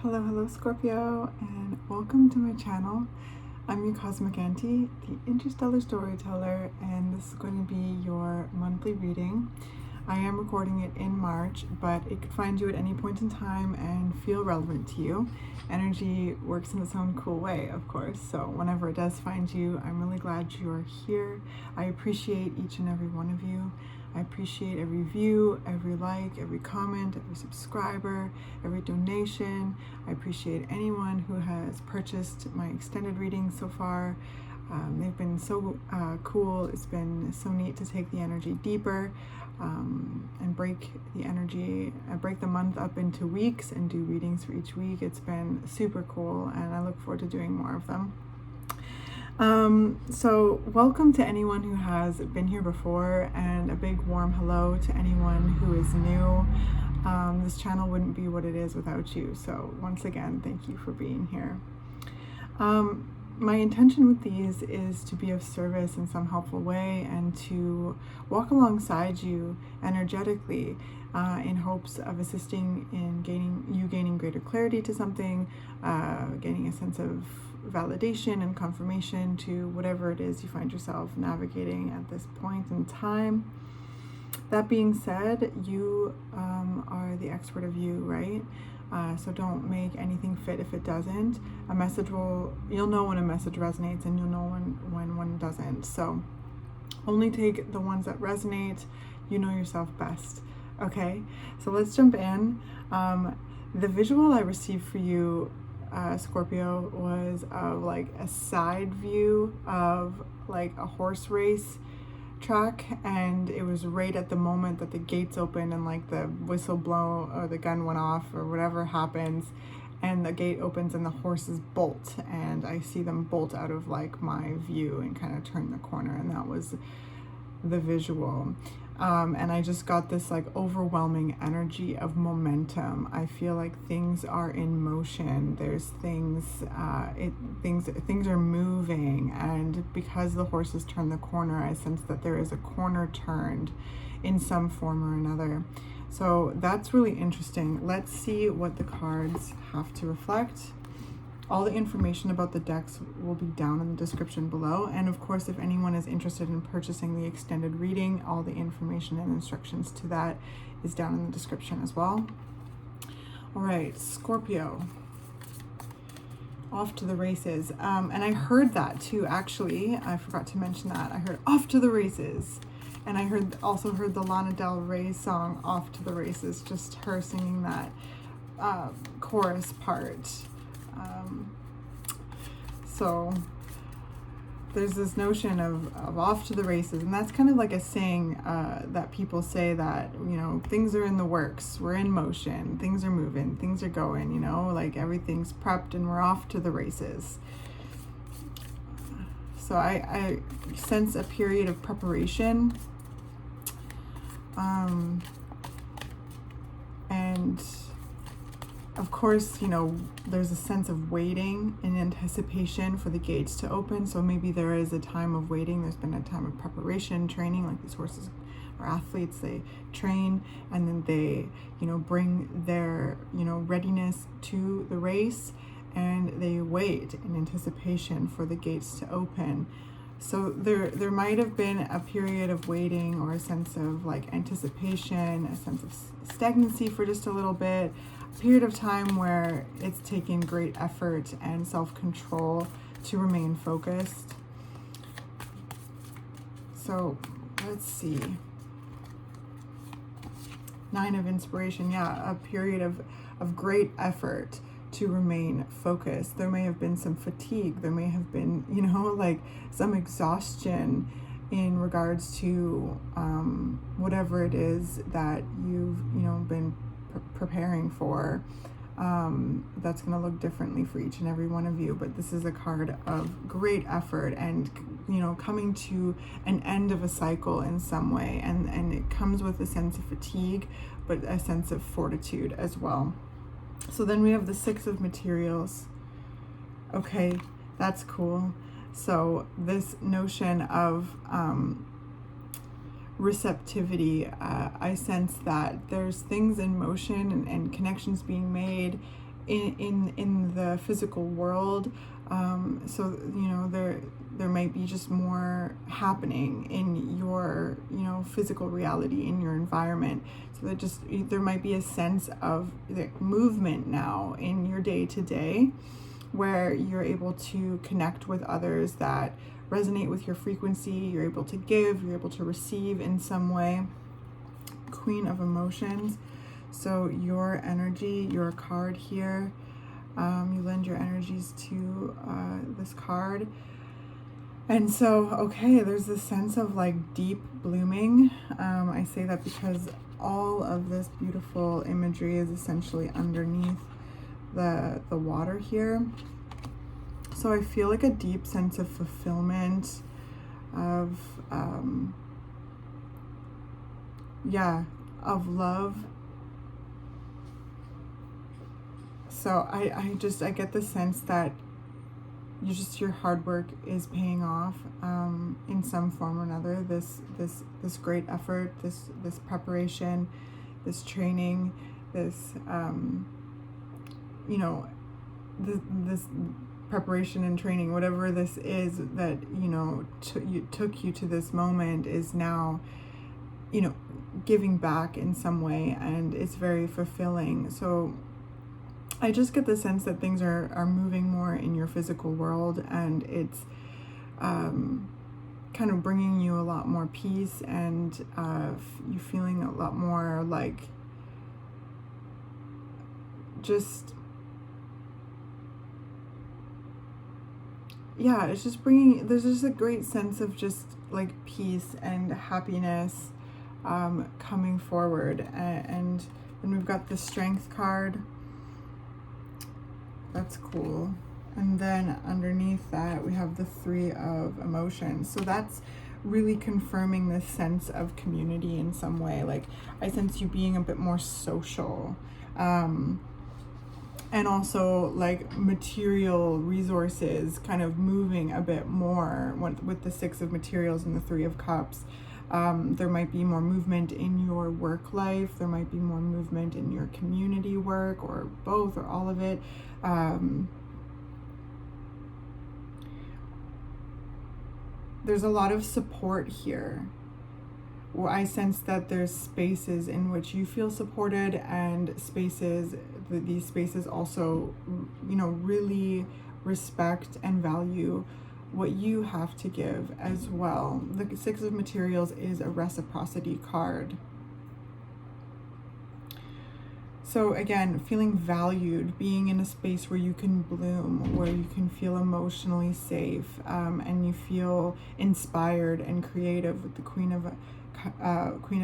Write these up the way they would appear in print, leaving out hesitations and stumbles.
Hello Scorpio, and welcome to my channel. I'm your Cosmic Auntie, the interstellar storyteller, and this is going to be your monthly reading. I am recording it in March, but it could find you at any point in time and feel relevant to you. Energy works in its own cool way, of course, so whenever it does find you, I'm really glad you are here. I appreciate each and every one of you. I appreciate every view, every like, every comment, every subscriber, every donation. I appreciate anyone who has purchased my extended readings so far. They've been so cool. It's been so neat to take the energy deeper and break the energy, break the month up into weeks and do readings for each week. It's been super cool, and I look forward to doing more of them. So welcome to anyone who has been here before, and a big warm hello to anyone who is new. This channel wouldn't be what it is without you, so once again, thank you for being here. My intention with these is to be of service in some helpful way and to walk alongside you energetically in hopes of assisting in gaining greater clarity to something, gaining a sense of validation and confirmation to whatever it is you find yourself navigating at this point in time. That being said, you are the expert of you, right? So don't make anything fit if it doesn't. You'll know when a message resonates, and you'll know when one doesn't. So only take the ones that resonate. You know yourself best. Okay, so let's jump in. The visual I received for you, Scorpio, was of like a side view of like a horse race track, and it was right at the moment that the gates open and like the whistle blow or the gun went off or whatever happens, and the gate opens and the horses bolt, and I see them bolt out of like my view and kind of turn the corner, and that was the visual. And I just got this like overwhelming energy of momentum. I feel like things are in motion. There's things are moving, and because the horses turn the corner, I sense that there is a corner turned in some form or another. So that's really interesting. Let's see what the cards have to reflect. All the information about the decks will be down in the description below. And of course, if anyone is interested in purchasing the extended reading, all the information and instructions to that is down in the description as well. All right, Scorpio, off to the races. And I heard that too, actually. I forgot to mention that. I heard off to the races. And I also heard the Lana Del Rey song, Off to the Races, just her singing that chorus part. So there's this notion of off to the races, and that's kind of like a saying that people say that, you know, things are in the works, we're in motion, things are moving, things are going, you know, like everything's prepped and we're off to the races. So I sense a period of preparation, and of course, you know, there's a sense of waiting in anticipation for the gates to open. So maybe there is a time of waiting. There's been a time of preparation, training, like these horses are athletes. They train and then they, you know, bring their, you know, readiness to the race, and they wait in anticipation for the gates to open. So there might have been a period of waiting, or a sense of like anticipation, a sense of stagnancy for just a little bit, a period of time where it's taken great effort and self-control to remain focused. So let's see. 9 of Inspiration. Yeah, a period of great effort to remain focused. There may have been some fatigue. There may have been, you know, like some exhaustion in regards to whatever it is that you've, you know, been preparing for. That's going to look differently for each and every one of you, but this is a card of great effort and, you know, coming to an end of a cycle in some way, and it comes with a sense of fatigue, but a sense of fortitude as well. So then we have the 6 of Materials. Okay, that's cool. So this notion of receptivity, I sense that there's things in motion and connections being made in the physical world. So, you know, there might be just more happening in your, you know, physical reality, in your environment. So that just, there might be a sense of movement now in your day to day, where you're able to connect with others that resonate with your frequency. You're able to give, you're able to receive in some way. Queen of Emotions. So your energy, your card here, you lend your energies to this card. And so, okay, there's this sense of like deep blooming. I say that because all of this beautiful imagery is essentially underneath the water here. So I feel like a deep sense of fulfillment, of of love. So I get the sense that your hard work is paying off in some form or another. This great effort, this preparation, this training, this you know, this preparation and training, whatever this is that, you know, took you to this moment, is now, you know, giving back in some way, and it's very fulfilling. So I just get the sense that things are moving more in your physical world, and it's kind of bringing you a lot more peace, and you feeling a lot more like just, yeah, it's just bringing, there's just a great sense of just like peace and happiness coming forward. And then we've got the Strength card. That's cool. And then underneath that we have the Three of Emotions. So that's really confirming this sense of community in some way. Like, I sense you being a bit more social, and also like material resources kind of moving a bit more with the Six of Materials and the Three of Cups. There might be more movement in your work life. There might be more movement in your community work, or both, or all of it. There's a lot of support here. Well, I sense that there's spaces in which you feel supported, and spaces, these spaces also, you know, really respect and value what you have to give as well. The Six of Materials is a reciprocity card. So again, feeling valued, being in a space where you can bloom, where you can feel emotionally safe, and you feel inspired and creative with the Queen of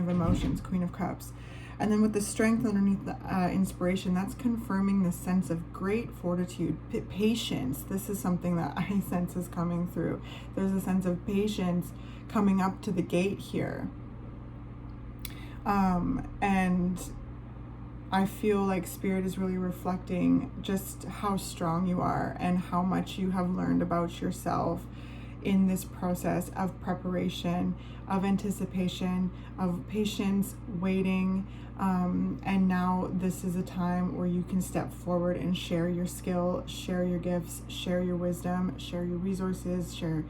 Emotions, Queen of Cups. And then with the Strength underneath the Inspiration, that's confirming the sense of great fortitude, patience. This is something that I sense is coming through. There's a sense of patience coming up to the gate here. And I feel like Spirit is really reflecting just how strong you are and how much you have learned about yourself in this process of preparation, of anticipation, of patience, waiting, and now this is a time where you can step forward and share your skill, share your gifts, share your wisdom, share your resources, share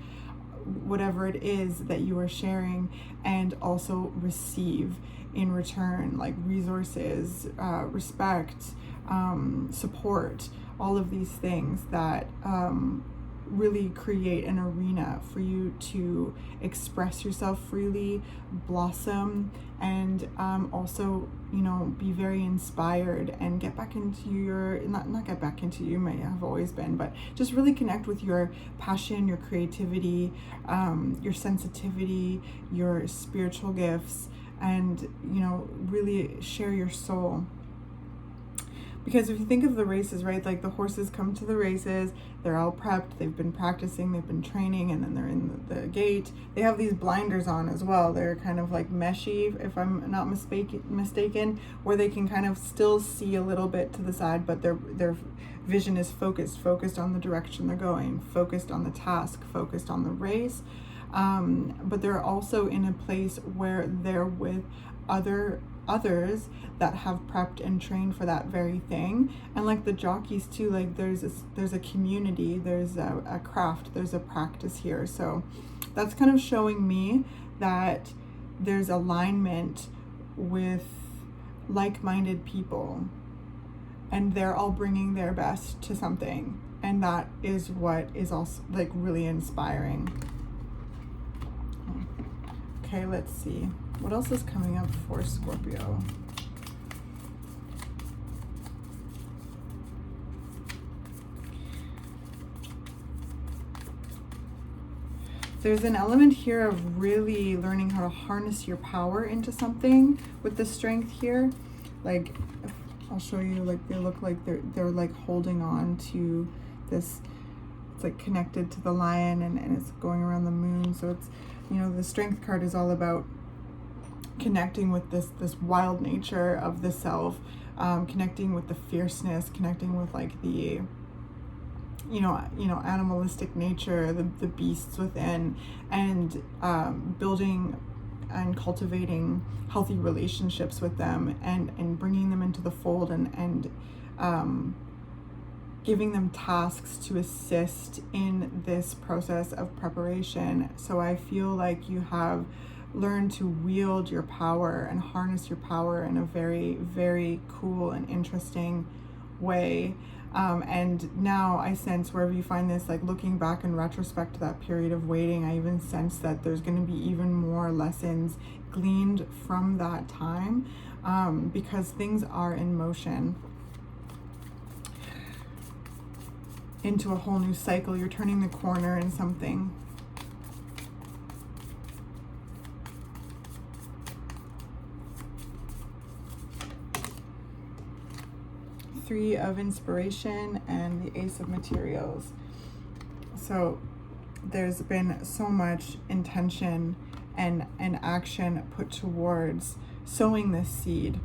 whatever it is that you are sharing, and also receive in return, like resources, respect, support, all of these things that really create an arena for you to express yourself freely, blossom, and also, you know, be very inspired and get back into your, not get back into, you might have always been, but just really connect with your passion, your creativity, your sensitivity, your spiritual gifts, and, you know, really share your soul. Because if you think of the races, right, like the horses come to the races, they're all prepped, they've been practicing, they've been training, and then they're in the gate. They have these blinders on as well. They're kind of like meshy, if I'm not mistaken, where they can kind of still see a little bit to the side, but their vision is focused on the direction they're going, focused on the task, focused on the race. But they're also in a place where they're with other others that have prepped and trained for that very thing. And like the jockeys too, like there's a community, there's a craft, there's a practice here. So that's kind of showing me that there's alignment with like-minded people, and they're all bringing their best to something, and that is what is also like really inspiring. Okay, let's see what else is coming up for Scorpio. There's an element here of really learning how to harness your power into something with the strength here. Like, I'll show you, like they look like they're like holding on to this. It's like connected to the lion, and it's going around the moon. So it's, you know, the strength card is all about connecting with this wild nature of the self, connecting with the fierceness, connecting with like the you know, animalistic nature, the beasts within, and building and cultivating healthy relationships with them, and bringing them into the fold, and giving them tasks to assist in this process of preparation. So I feel like you have learned to wield your power and harness your power in a very, very cool and interesting way. And now I sense, wherever you find this, like looking back in retrospect to that period of waiting, I even sense that there's going to be even more lessons gleaned from that time, because things are in motion into a whole new cycle. You're turning the corner in something. Three of Inspiration and the Ace of Materials. So there's been so much intention and action put towards sowing this seed,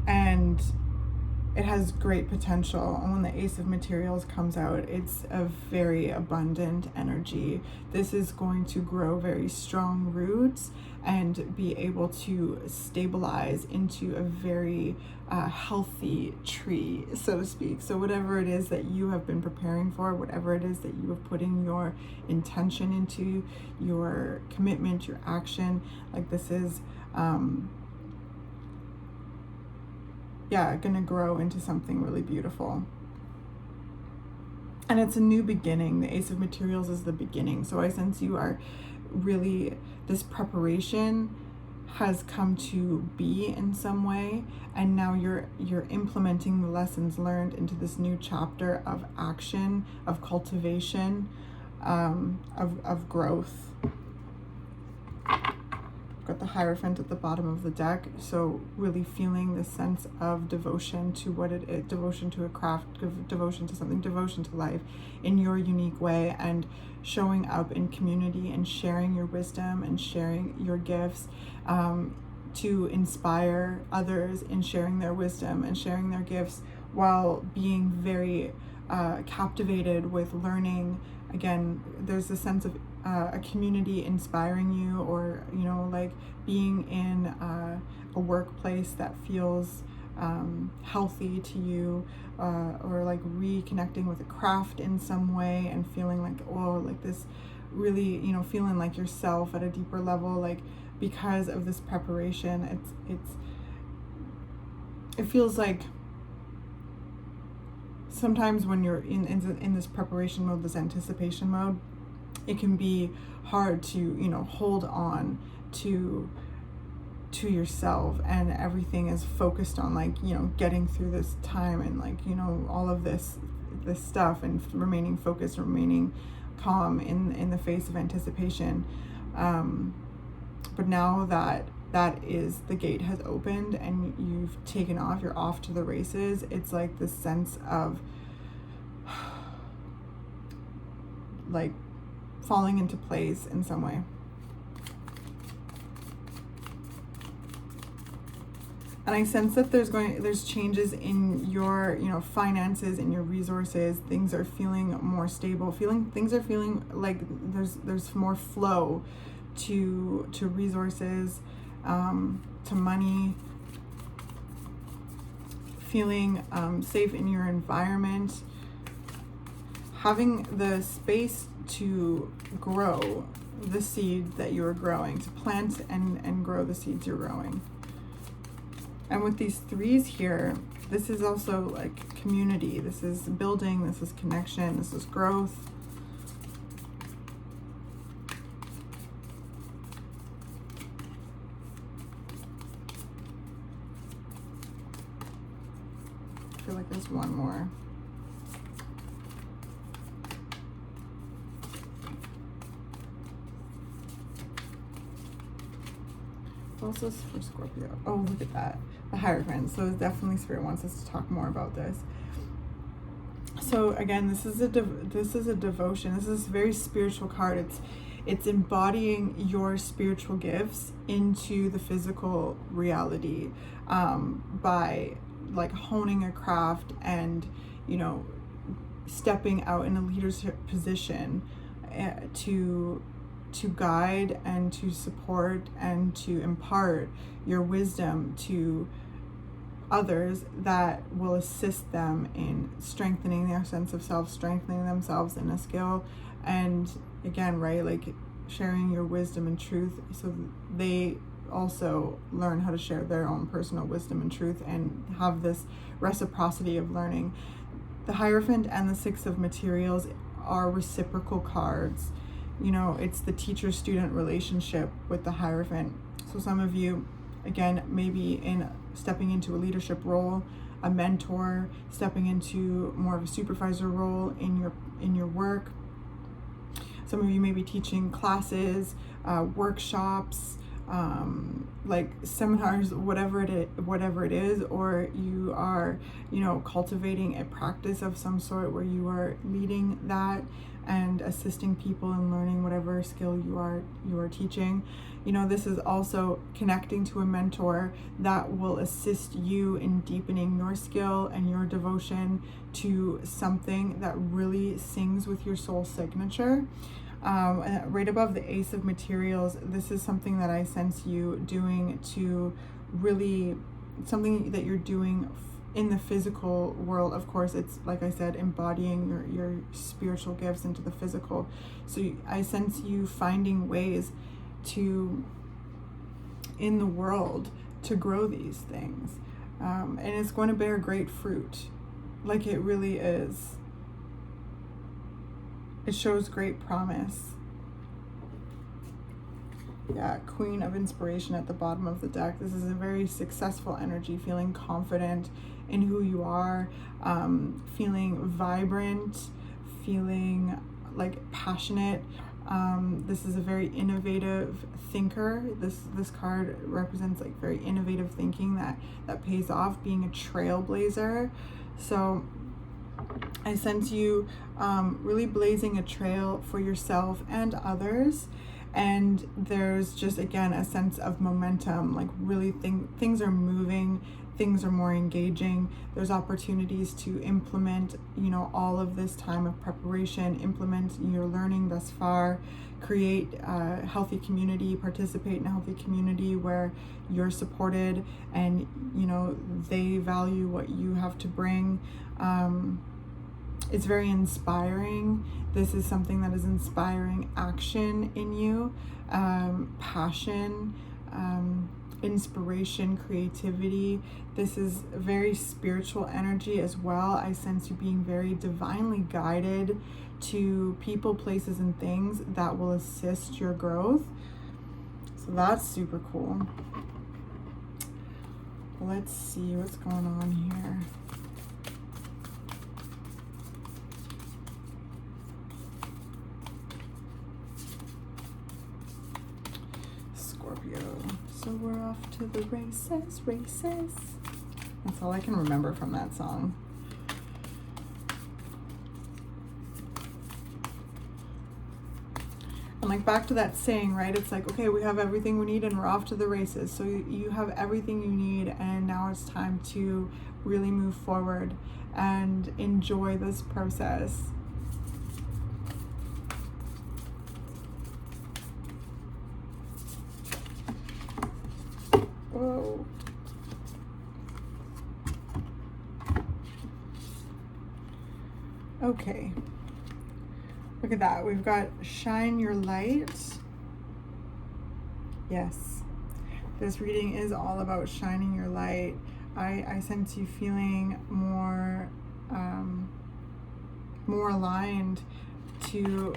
and it has great potential. And when the Ace of Materials comes out, it's a very abundant energy. This is going to grow very strong roots and be able to stabilize into a very healthy tree, so to speak. So whatever it is that you have been preparing for, whatever it is that you have put in your intention into, your commitment, your action, like this is gonna grow into something really beautiful. And it's a new beginning. The Ace of Materials is the beginning. So I sense you are really, this preparation has come to be in some way, and now you're implementing the lessons learned into this new chapter of action, of cultivation, of growth. Got the Hierophant at the bottom of the deck, so really feeling the sense of devotion to what it is, devotion to a craft, devotion to something, devotion to life in your unique way, and showing up in community and sharing your wisdom and sharing your gifts, to inspire others in sharing their wisdom and sharing their gifts, while being very captivated with learning. Again, there's a sense of a community inspiring you, or, you know, like being in a workplace that feels healthy to you, or like reconnecting with a craft in some way and feeling like, oh, like this really, you know, feeling like yourself at a deeper level, like because of this preparation. It feels like sometimes when you're in this preparation mode, this anticipation mode, it can be hard to, you know, hold on to yourself, and everything is focused on, like, you know, getting through this time, and like, you know, all of this stuff, and remaining focused, remaining calm in the face of anticipation. But now that is, the gate has opened and you've taken off, you're off to the races. It's like this sense of like falling into place in some way. And I sense that there's changes in your, you know, finances, in your resources. Things are feeling more stable. Things are feeling like there's more flow to resources, to money, feeling safe in your environment, having the space to grow the seed that you're growing, to plant and grow the seeds you're growing. And with these threes here, this is also like community. This is building, this is connection, this is growth. I feel like there's one more. Also for Scorpio. Oh, look at that. The Hierophant. So definitely Spirit wants us to talk more about this. So again, this is a devotion. This is a very spiritual card. It's embodying your spiritual gifts into the physical reality by like honing a craft and, you know, stepping out in a leadership position to guide and to support and to impart your wisdom to others that will assist them in strengthening their sense of self, strengthening themselves in a skill, and again, right, like sharing your wisdom and truth so they also learn how to share their own personal wisdom and truth and have this reciprocity of learning. The Hierophant and the Six of Materials are reciprocal cards. You know, it's the teacher-student relationship with the Hierophant. So some of you, again, maybe in stepping into a leadership role, a mentor, stepping into more of a supervisor role in your work. Some of you may be teaching classes, workshops, like seminars, whatever it is, or you are, you know, cultivating a practice of some sort where you are leading that and assisting people in learning whatever skill you are teaching. You know, this is also connecting to a mentor that will assist you in deepening your skill and your devotion to something that really sings with your soul signature. Right above the Ace of Materials, this is something that I sense you doing to really, something that you're doing in the physical world. Of course, it's like I said, embodying your spiritual gifts into the physical. So I sense you finding ways to, in the world, to grow these things. And it's going to bear great fruit. Like it really is. It shows great promise. Yeah, Queen of Inspiration at the bottom of the deck. This is a very successful energy, feeling confident in who you are, feeling vibrant, feeling like passionate. This is a very innovative thinker. This card represents like very innovative thinking that pays off, being a trailblazer. So I sense you really blazing a trail for yourself and others. And there's just, again, a sense of momentum, like really things are moving, things are more engaging. There's opportunities to implement, you know, all of this time of preparation, implement your learning thus far, create a healthy community, participate in a healthy community where you're supported and, you know, they value what you have to bring. It's very inspiring. This is something that is inspiring action in you, passion, inspiration, creativity. This is very spiritual energy as well. I sense you being very divinely guided to people, places, and things that will assist your growth. So that's super cool. Let's see what's going on here. Scorpio. So we're off to the races, races. That's all I can remember from that song. And like back to that saying, right? It's like, okay, we have everything we need and we're off to the races. So you have everything you need, and now it's time to really move forward and enjoy this process. Whoa. Okay. Look at that. We've got shine your light. Yes. This reading is all about shining your light. I sense you feeling more aligned to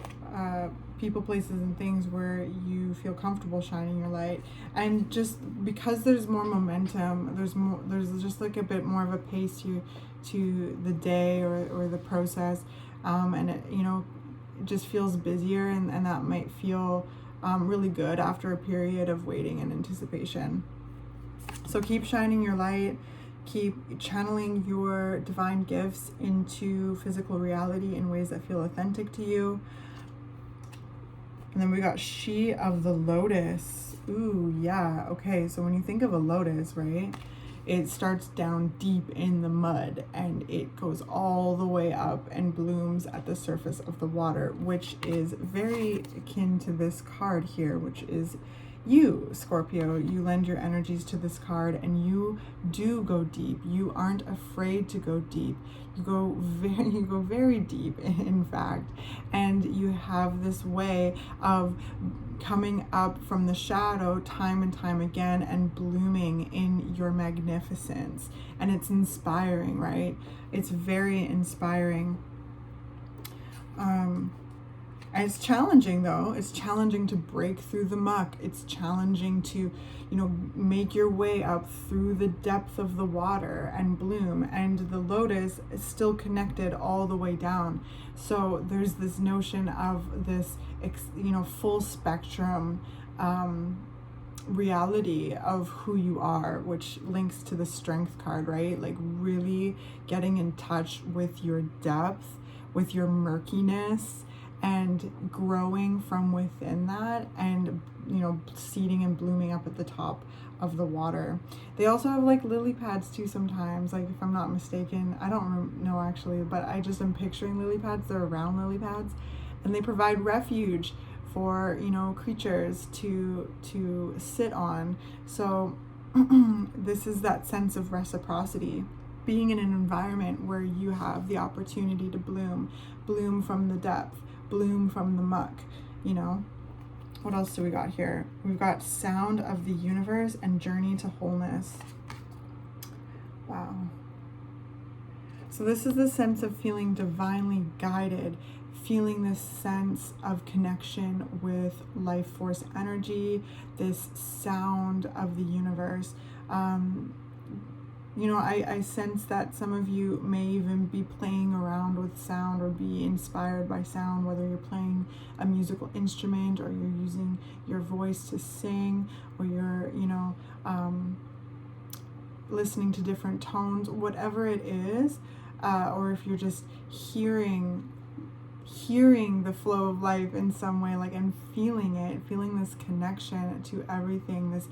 people, places, and things where you feel comfortable shining your light. And just because there's more momentum, there's just like a bit more of a pace to the day or the process, and it, you know, it just feels busier, and that might feel really good after a period of waiting and anticipation. So keep shining your light, keep channeling your divine gifts into physical reality in ways that feel authentic to you. And then we got She of the Lotus. Ooh, yeah. Okay, so when you think of a lotus, right, it starts down deep in the mud and it goes all the way up and blooms at the surface of the water, which is very akin to this card here, which is you, Scorpio. You lend your energies to this card and you do go deep. You aren't afraid to go deep. You go very deep, in fact, and you have this way of coming up from the shadow time and time again and blooming in your magnificence. And it's inspiring, right? It's very inspiring. It's challenging, though. It's challenging to break through the muck. It's challenging to, you know, make your way up through the depth of the water and bloom. And the lotus is still connected all the way down. So there's this notion of this, you know, full spectrum reality of who you are, which links to the Strength card, right? Like really getting in touch with your depth, with your murkiness, and growing from within that, and, you know, seeding and blooming up at the top of the water. They also have like lily pads too sometimes, like if I'm not mistaken. I don't know actually, but I just am picturing lily pads. They're round lily pads, and they provide refuge for, you know, creatures to sit on. So this is that sense of reciprocity, being in an environment where you have the opportunity to bloom from the depth, bloom from the muck, you know. What else do we got here? We've got Sound of the Universe and Journey to Wholeness. Wow. So this is the sense of feeling divinely guided, feeling this sense of connection with life force energy, this sound of the universe. You know, I sense that some of you may even be playing around with sound or be inspired by sound, whether you're playing a musical instrument or you're using your voice to sing, or you're, you know, listening to different tones, whatever it is, or if you're just hearing the flow of life in some way, like, and feeling it, feeling this connection to everything, this,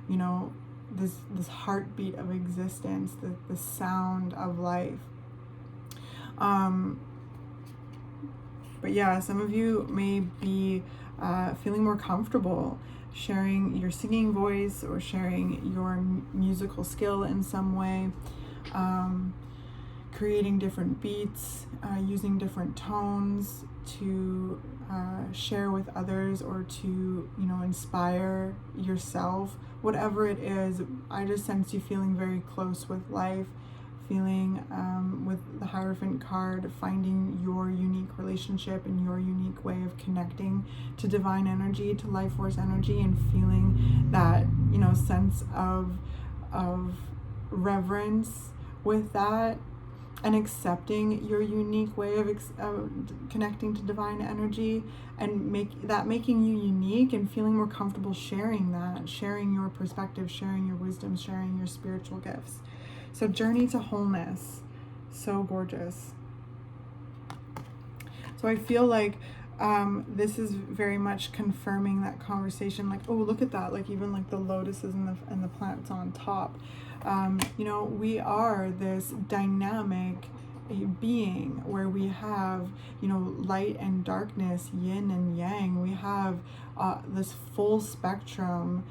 you know, this heartbeat of existence, the sound of life. But yeah, some of you may be feeling more comfortable sharing your singing voice or sharing your musical skill in some way, creating different beats, using different tones to share with others, or to, you know, inspire yourself. Whatever it is, I just sense you feeling very close with life, feeling with the Hierophant card, finding your unique relationship and your unique way of connecting to divine energy, to life force energy, and feeling that, you know, sense of reverence with that, and accepting your unique way of connecting to divine energy, and making you unique, and feeling more comfortable sharing that, sharing your perspective, sharing your wisdom, sharing your spiritual gifts. So Journey to Wholeness, so gorgeous. So I feel like this is very much confirming that conversation, like, oh, look at that, like even like the lotuses and the plants on top. You know, we are this dynamic being where we have, you know, light and darkness, yin and yang. We have this full spectrum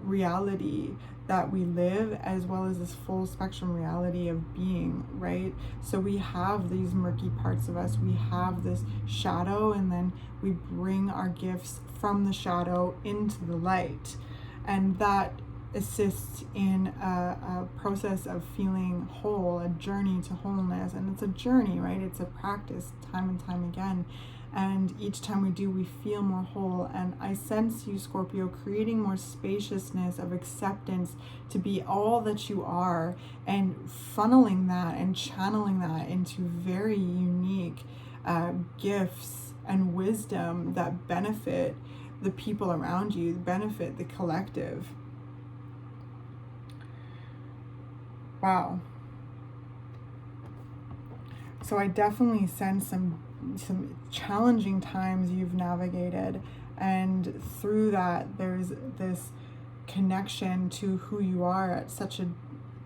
reality that we live, as well as this full spectrum reality of being, right? So we have these murky parts of us, we have this shadow, and then we bring our gifts from the shadow into the light. And that assists in a process of feeling whole, a journey to wholeness. And it's a journey, right? It's a practice time and time again. And each time we do, we feel more whole. And I sense you, Scorpio, creating more spaciousness of acceptance to be all that you are, and funneling that and channeling that into very unique gifts and wisdom that benefit the people around you, benefit the collective. Wow. So I definitely sense some challenging times you've navigated, and through that there's this connection to who you are at such a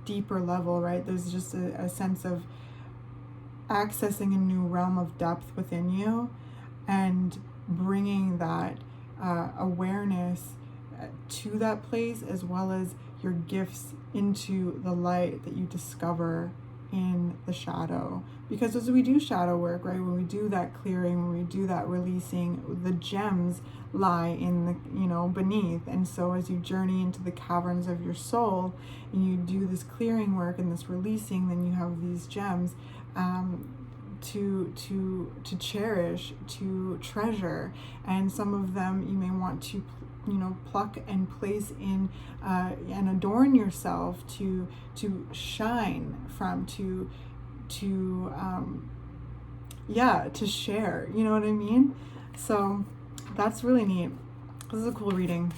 deeper level, right? There's just a sense of accessing a new realm of depth within you, and bringing that awareness to that place, as well as your gifts into the light that you discover in the shadow. Because as we do shadow work, right, when we do that clearing, when we do that releasing, the gems lie in the, beneath. And so as you journey into the caverns of your soul and you do this clearing work and this releasing, then you have these gems to cherish, to treasure. And some of them you may want to pluck and place in and adorn yourself to shine from, to share, you know what I mean? So that's really neat. This is a cool reading.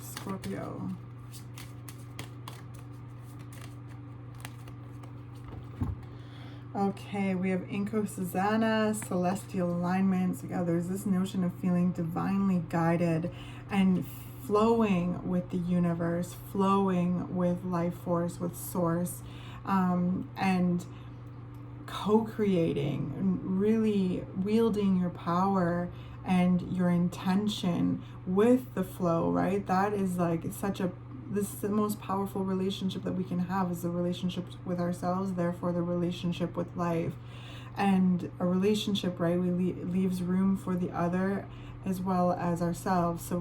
Scorpio. Okay, we have Inko Susanna, celestial alignments. Yeah, there's this notion of feeling divinely guided and flowing with the universe, flowing with life force, with source, and co-creating, really wielding your power and your intention with the flow, right? That is like this is the most powerful relationship that we can have, is the relationship with ourselves, therefore the relationship with life. And a relationship, right, leaves room for the other as well as ourselves. So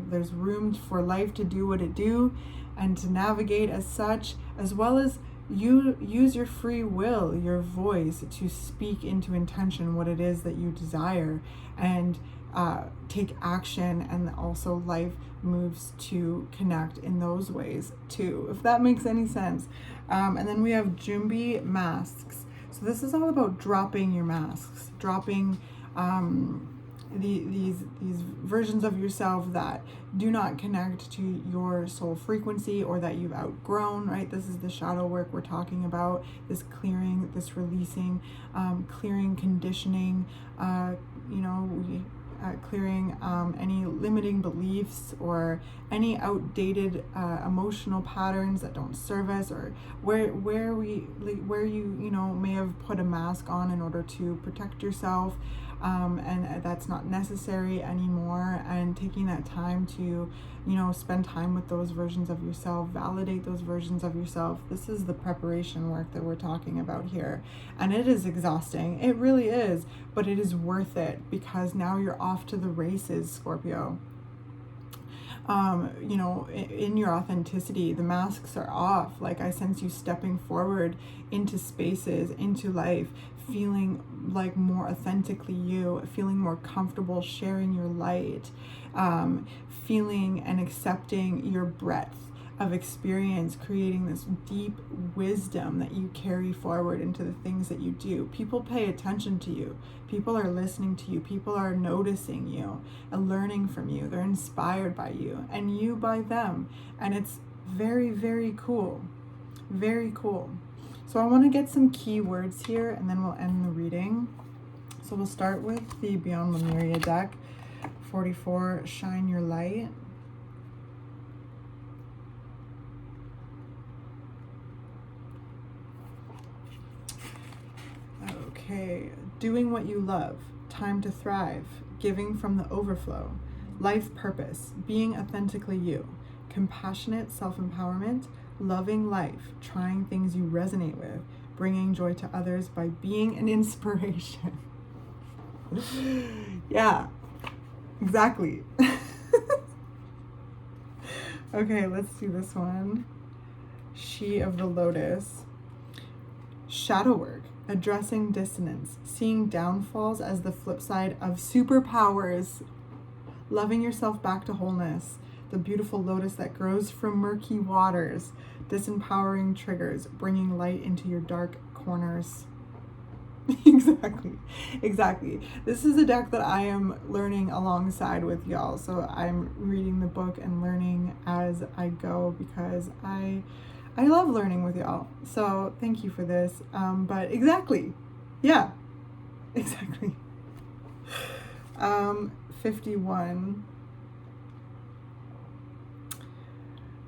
there's room for life to do what it do and to navigate as such, as well as you use your free will, your voice, to speak into intention what it is that you desire, and take action. And also life moves to connect in those ways too, if that makes any sense. And then we have Jumbi masks. So this is all about dropping your masks, dropping these versions of yourself that do not connect to your soul frequency, or that you've outgrown, right? This is the shadow work we're talking about, this clearing, this releasing, clearing conditioning, clearing any limiting beliefs or any outdated emotional patterns that don't serve us, or where you may have put a mask on in order to protect yourself, and that's not necessary anymore. And taking that time to spend time with those versions of yourself, validate those versions of yourself. This is the preparation work that we're talking about here, and it is exhausting, it really is, but it is worth it, because now you're off to the races, Scorpio. In your authenticity, the masks are off. Like, I sense you stepping forward into spaces, into life, feeling like more authentically you, feeling more comfortable sharing your light, feeling and accepting your breadth of experience, creating this deep wisdom that you carry forward into the things that you do. People pay attention to you. People are listening to you. People are noticing you and learning from you. They're inspired by you, and you by them. And it's very, very cool. Very cool. So I want to get some keywords here, and then we'll end the reading. So we'll start with the Beyond Lemuria deck, 44, Shine Your Light. Okay, doing what you love, time to thrive, giving from the overflow, life purpose, being authentically you, compassionate self-empowerment, loving life, trying things you resonate with, bringing joy to others by being an inspiration. Yeah, exactly. Okay, let's do this one. She of the Lotus. Shadow work, addressing dissonance, seeing downfalls as the flip side of superpowers, loving yourself back to wholeness, the beautiful lotus that grows from murky waters, disempowering triggers, bringing light into your dark corners. Exactly. This is a deck that I am learning alongside with y'all. So I'm reading the book and learning as I go because I love learning with y'all. So thank you for this. But exactly. Yeah, exactly. 51.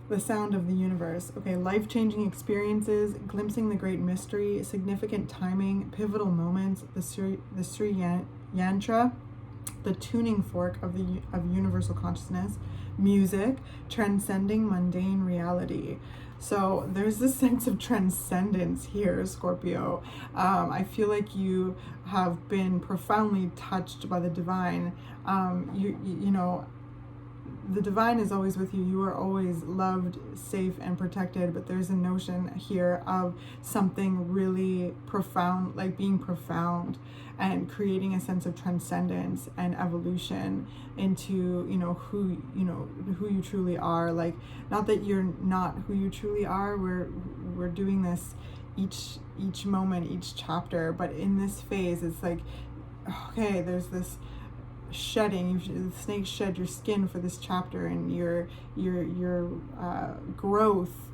The sound of the universe. Okay, life-changing experiences, glimpsing the great mystery, significant timing, pivotal moments, the Sri Yantra, the tuning fork of universal consciousness, music, transcending mundane reality. So there's this sense of transcendence here, Scorpio. I feel like you have been profoundly touched by the divine. You know, the divine is always with you. You are always loved, safe, and protected. But there's a notion here of something really profound, like being profound and creating a sense of transcendence and evolution into, who you truly are. Like, not that you're not who you truly are. We're doing this each moment, each chapter. But in this phase, it's like, okay, there's this shedding. The snakes shed your skin for this chapter, and your growth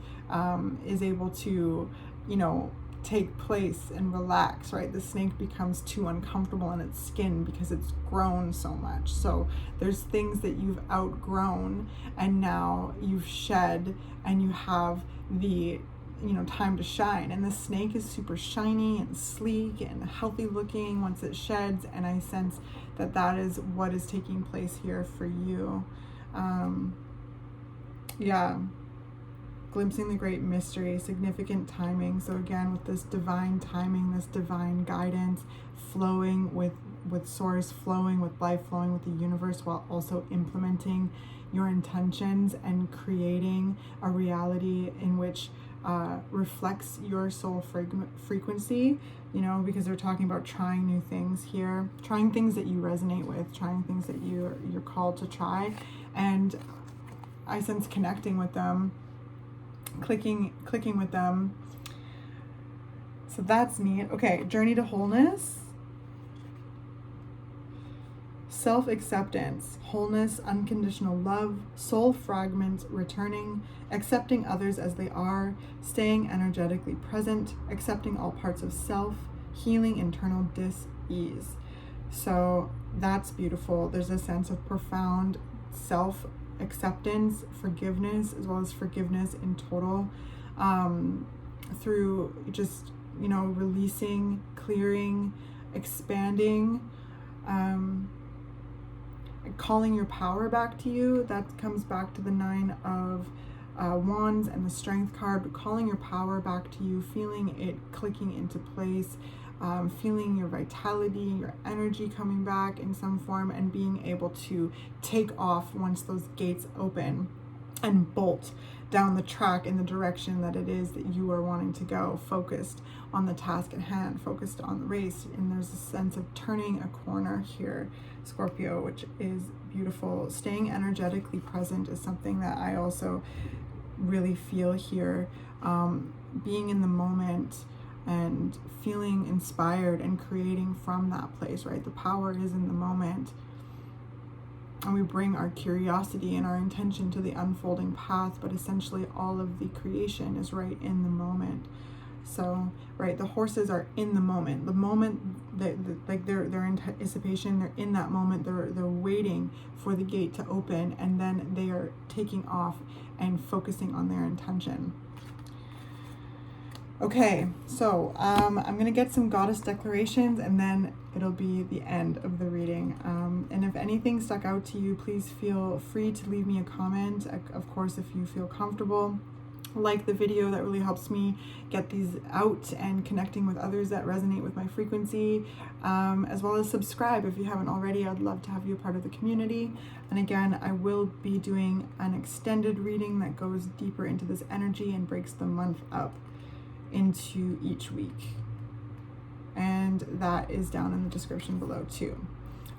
is able to take place and relax, right? The snake becomes too uncomfortable in its skin because it's grown so much. So there's things that you've outgrown and now you've shed, and you have the time to shine. And the snake is super shiny and sleek and healthy looking once it sheds, and I sense that is what is taking place here for you. Yeah, glimpsing the great mystery, significant timing. So again, with this divine timing, this divine guidance, flowing with source, flowing with life, flowing with the universe, while also implementing your intentions and creating a reality in which reflects your soul frequency, because they're talking about trying new things here, trying things that you resonate with, trying things that you're called to try. And I sense connecting with them, clicking with them. So that's neat. Okay, journey to wholeness. Self-acceptance, wholeness, unconditional love, soul fragments returning, accepting others as they are, staying energetically present, accepting all parts of self, healing internal dis-ease. So that's beautiful. There's a sense of profound self-acceptance, forgiveness, as well as forgiveness in total, through just, releasing, clearing, expanding, calling your power back to you. That comes back to the 9 of Wands and the Strength card, but calling your power back to you, feeling it clicking into place, feeling your vitality, your energy coming back in some form, and being able to take off once those gates open and bolt down the track in the direction that it is that you are wanting to go, focused on the task at hand, focused on the race. And there's a sense of turning a corner here, Scorpio, which is beautiful. Staying energetically present is something that I also really feel here. Being in the moment and feeling inspired and creating from that place, right? The power is in the moment. And we bring our curiosity and our intention to the unfolding path, but essentially all of the creation is right in the moment. So, right, the horses are in the moment. The moment that, like, they're in anticipation, they're in that moment, they're waiting for the gate to open, and then they are taking off and focusing on their intention. Okay, so I'm going to get some goddess declarations and then it'll be the end of the reading. And if anything stuck out to you, please feel free to leave me a comment. Of course, if you feel comfortable, like the video. That really helps me get these out and connecting with others that resonate with my frequency, as well as subscribe if you haven't already. I'd love to have you a part of the community. And again, I will be doing an extended reading that goes deeper into this energy and breaks the month up into each week, and that is down in the description below too.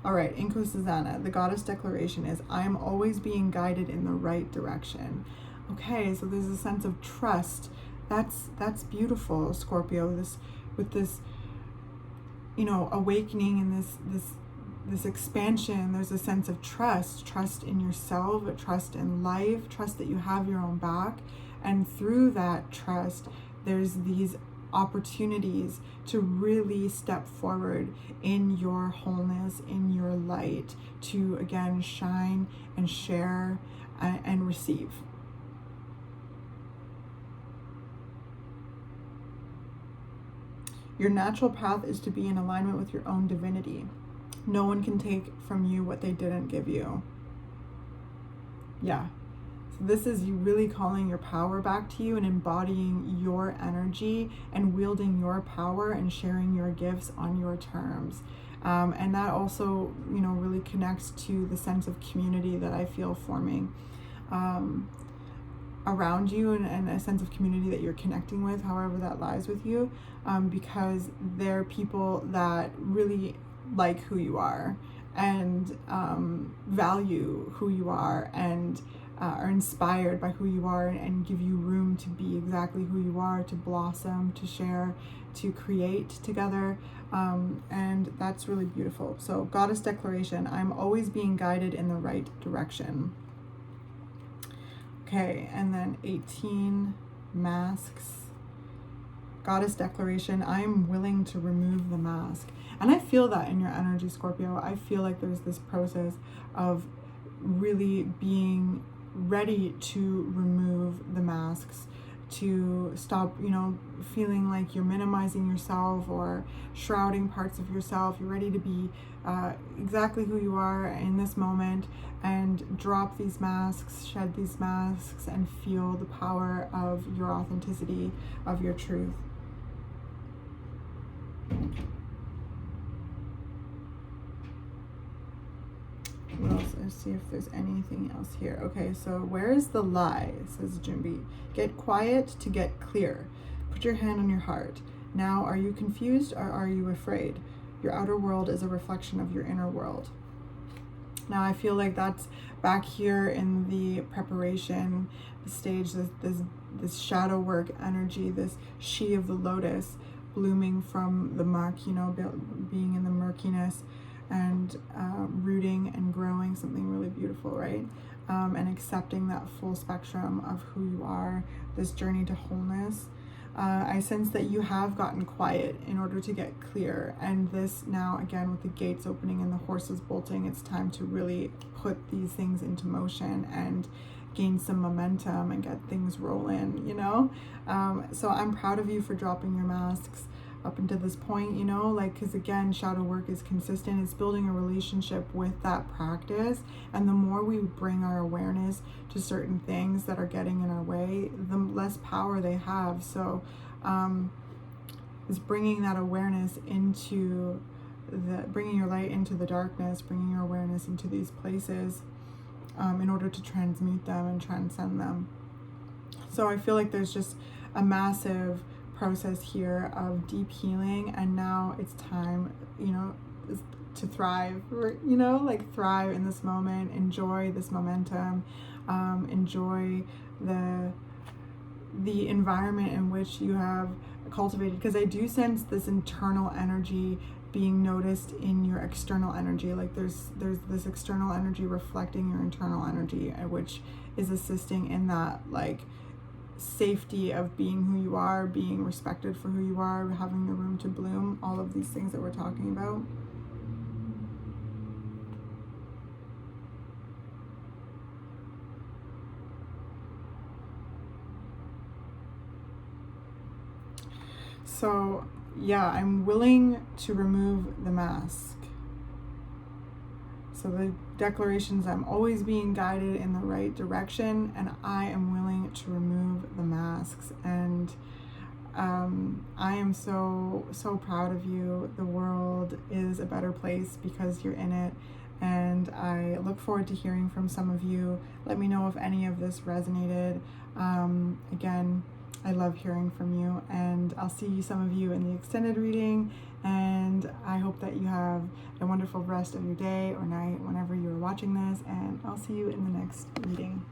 All right, Inko Susanna, the goddess declaration is, I am always being guided in the right direction. Okay, so there's a sense of trust. That's beautiful, Scorpio. This awakening and this expansion, there's a sense of trust in yourself, trust in life, trust that you have your own back, and through that trust, there's these opportunities to really step forward in your wholeness, in your light, to again shine and share and receive. Your natural path is to be in alignment with your own divinity. No one can take from you what they didn't give you. Yeah. So this is you really calling your power back to you and embodying your energy and wielding your power and sharing your gifts on your terms. And that also, really connects to the sense of community that I feel forming around you, and a sense of community that you're connecting with, however that lies with you, because they're people that really like who you are and value who you are and are inspired by who you are and give you room to be exactly who you are, to blossom, to share, to create together. And that's really beautiful. So goddess declaration, I'm always being guided in the right direction. Okay, and then 18 masks. Goddess declaration, I am willing to remove the mask. And I feel that in your energy, Scorpio. I feel like there's this process of really being ready to remove the masks, to stop, feeling like you're minimizing yourself or shrouding parts of yourself. You're ready to be exactly who you are in this moment and drop these masks, shed these masks, and feel the power of your authenticity, of your truth. What else? Let's see if there's anything else here. Okay, so where is the lie, says Jimby. Get quiet to get clear. Put your hand on your heart. Now, are you confused or are you afraid? Your outer world is a reflection of your inner world. Now, I feel like that's back here in the preparation stage, this shadow work energy, this she of the lotus blooming from the muck, being in the murkiness and rooting and growing something really beautiful, right? And accepting that full spectrum of who you are, this journey to wholeness. I sense that you have gotten quiet in order to get clear, and this now, again, with the gates opening and the horses bolting, it's time to really put these things into motion and gain some momentum and get things rolling, so I'm proud of you for dropping your masks up until this point, because again, shadow work is consistent. It's building a relationship with that practice, and the more we bring our awareness to certain things that are getting in our way, the less power they have. So is bringing that awareness into bringing your light into the darkness, bringing your awareness into these places in order to transmute them and transcend them. So I feel like there's just a massive process here of deep healing, and now it's time, to thrive, thrive in this moment, enjoy this momentum, enjoy the environment in which you have cultivated, because I do sense this internal energy being noticed in your external energy. Like there's this external energy reflecting your internal energy, which is assisting in that safety of being who you are, being respected for who you are, having the room to bloom, all of these things that we're talking about. So yeah, I'm willing to remove the mask. So the declarations, I'm always being guided in the right direction, and I am willing to remove the masks. And I am so proud of you. The world is a better place because you're in it, and I look forward to hearing from some of you. Let me know if any of this resonated. Again, I love hearing from you, and I'll see some of you in the extended reading, and I hope that you have a wonderful rest of your day or night whenever you're watching this, and I'll see you in the next reading.